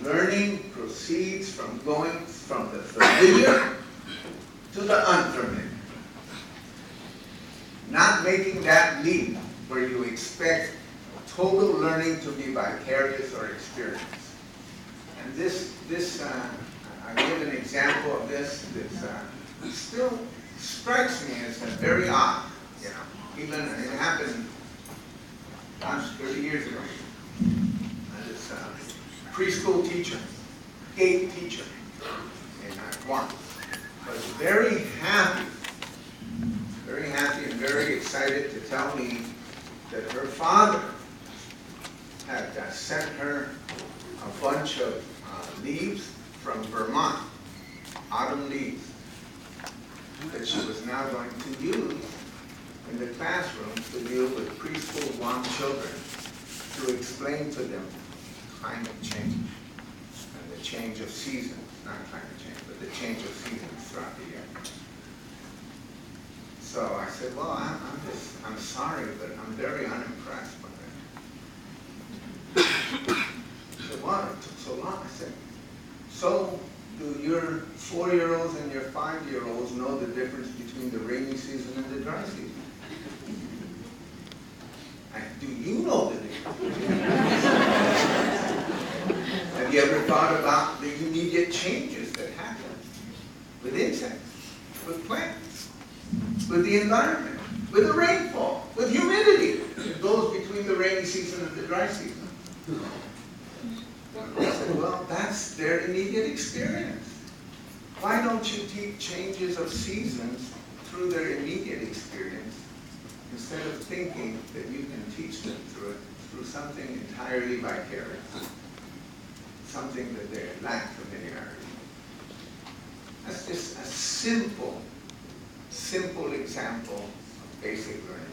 Learning proceeds from going from the familiar to the unfamiliar. Not making that leap where you expect total learning to be vicarious or experience. And I give an example of this that still strikes me as very odd. Even it happened, 30 years ago. This preschool teacher, gate teacher in Guam, was very happy and very excited to tell me that her father had sent her a bunch of leaves from Vermont, autumn leaves, that she was now going to use in the classroom to deal with preschool Guam children, to explain to them climate change and the change of seasons, not climate change, but the change of seasons throughout the year. So I said, well, I'm sorry, but I'm very unimpressed with it. He said, why? It took so long. I said, so do your 4-year-olds and your 5-year-olds know the difference between the rainy season and the dry season? Do you know the difference? Have you ever thought about the immediate changes that happen with insects, with plants, with the environment, with the rainfall, with humidity that goes between the rainy season and the dry season? I said, well, that's their immediate experience. Why don't you teach changes of seasons through their immediate experience, instead of thinking that you can teach them through something entirely vicarious, something that they lack familiarity with? That's just a simple example of basic learning.